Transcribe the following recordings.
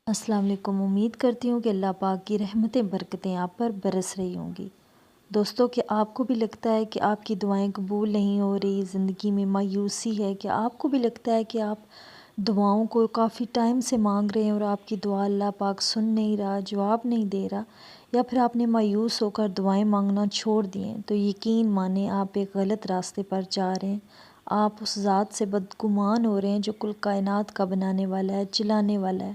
السلام علیکم۔ امید کرتی ہوں کہ اللہ پاک کی رحمتیں برکتیں آپ پر برس رہی ہوں گی۔ دوستو، کہ آپ کو بھی لگتا ہے کہ آپ کی دعائیں قبول نہیں ہو رہی، زندگی میں مایوسی ہے، کہ آپ کو بھی لگتا ہے کہ آپ دعاؤں کو کافی ٹائم سے مانگ رہے ہیں اور آپ کی دعا اللہ پاک سن نہیں رہا، جواب نہیں دے رہا، یا پھر آپ نے مایوس ہو کر دعائیں مانگنا چھوڑ دیے، تو یقین مانیں آپ ایک غلط راستے پر جا رہے ہیں۔ آپ اس ذات سے بدگمان ہو رہے ہیں جو کل کائنات کا بنانے والا ہے، چلانے والا ہے۔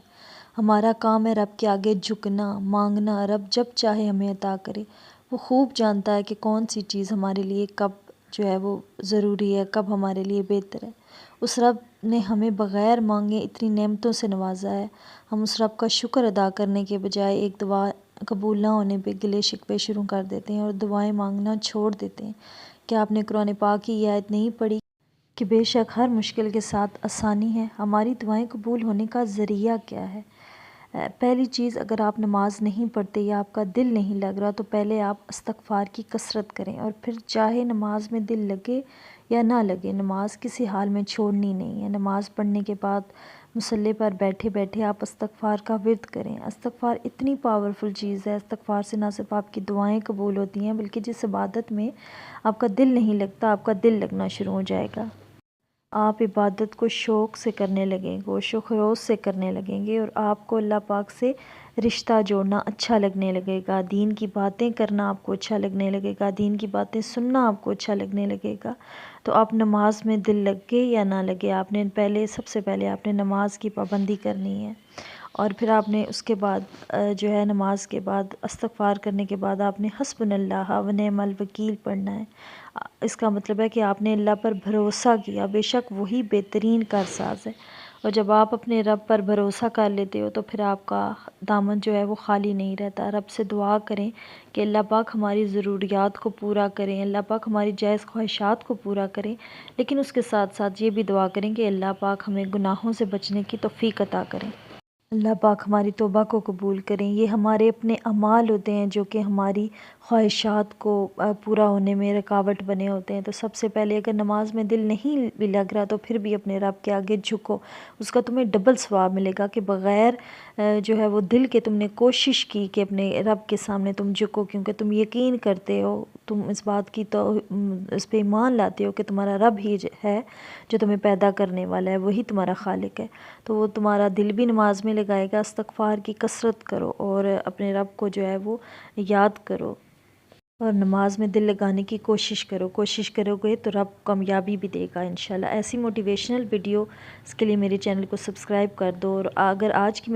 ہمارا کام ہے رب کے آگے جھکنا، مانگنا، رب جب چاہے ہمیں عطا کرے۔ وہ خوب جانتا ہے کہ کون سی چیز ہمارے لیے کب جو ہے وہ ضروری ہے، کب ہمارے لیے بہتر ہے۔ اس رب نے ہمیں بغیر مانگے اتنی نعمتوں سے نوازا ہے، ہم اس رب کا شکر ادا کرنے کے بجائے ایک دعا قبول نہ ہونے پہ گلے شکوے شروع کر دیتے ہیں اور دعائیں مانگنا چھوڑ دیتے ہیں۔ کیا آپ نے قرآن پاک کی یہ آیت نہیں پڑھی کہ بے شک ہر مشکل کے ساتھ آسانی ہے؟ ہماری دعائیں قبول ہونے کا ذریعہ کیا ہے؟ پہلی چیز، اگر آپ نماز نہیں پڑھتے یا آپ کا دل نہیں لگ رہا تو پہلے آپ استغفار کی کثرت کریں، اور پھر چاہے نماز میں دل لگے یا نہ لگے، نماز کسی حال میں چھوڑنی نہیں ہے۔ نماز پڑھنے کے بعد مصلی پر بیٹھے بیٹھے آپ استغفار کا ورد کریں۔ استغفار اتنی پاورفل چیز ہے، استغفار سے نہ صرف آپ کی دعائیں قبول ہوتی ہیں بلکہ جس عبادت میں آپ کا دل نہیں لگتا، آپ کا دل لگنا شروع ہو جائے گا۔ آپ عبادت کو شوق سے کرنے لگیں گے، گوش و خروش سے کرنے لگیں گے، اور آپ کو اللہ پاک سے رشتہ جوڑنا اچھا لگنے لگے گا، دین کی باتیں کرنا آپ کو اچھا لگنے لگے گا، دین کی باتیں سننا آپ کو اچھا لگنے لگے گا۔ تو آپ نماز میں دل لگے یا نہ لگے، آپ نے سب سے پہلے آپ نے نماز کی پابندی کرنی ہے، اور پھر آپ نے اس کے بعد جو ہے نماز کے بعد استغفار کرنے کے بعد آپ نے حسبنا اللہ و نعم الوکیل پڑھنا ہے۔ اس کا مطلب ہے کہ آپ نے اللہ پر بھروسہ کیا، بے شک وہی بہترین کارساز ہے۔ اور جب آپ اپنے رب پر بھروسہ کر لیتے ہو تو پھر آپ کا دامن جو ہے وہ خالی نہیں رہتا۔ رب سے دعا کریں کہ اللہ پاک ہماری ضروریات کو پورا کریں، اللہ پاک ہماری جائز خواہشات کو پورا کریں، لیکن اس کے ساتھ ساتھ یہ بھی دعا کریں کہ اللہ پاک ہمیں گناہوں سے بچنے کی توفیق عطا کریں۔ اللہ پاک ہماری توبہ کو قبول کریں۔ یہ ہمارے اپنے اعمال ہوتے ہیں جو کہ ہماری خواہشات کو پورا ہونے میں رکاوٹ بنے ہوتے ہیں۔ تو سب سے پہلے اگر نماز میں دل نہیں بھی لگ رہا تو پھر بھی اپنے رب کے آگے جھکو، اس کا تمہیں ڈبل ثواب ملے گا کہ بغیر جو ہے وہ دل کے تم نے کوشش کی کہ اپنے رب کے سامنے تم جھکو، کیونکہ تم یقین کرتے ہو، تم اس بات کی تو اس پہ ایمان لاتے ہو کہ تمہارا رب ہی ہے جو تمہیں پیدا کرنے والا ہے، وہی تمہارا خالق ہے۔ تو وہ تمہارا دل بھی نماز میں لگائے گا۔ استغفار کی کثرت کرو اور اپنے رب کو جو ہے وہ یاد کرو، اور نماز میں دل لگانے کی کوشش کرو گے تو رب کامیابی بھی دے گا انشاءاللہ۔ ایسی موٹیویشنل ویڈیو اس کے لیے میرے چینل کو سبسکرائب کر دو، اور اگر آج کی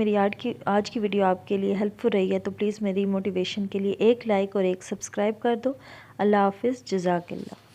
ویڈیو آپ کے لیے ہیلپ فل رہی ہے تو پلیز میری موٹیویشن کے لیے ایک لائک اور ایک سبسکرائب کر دو۔ اللہ حافظ، جزاک اللہ۔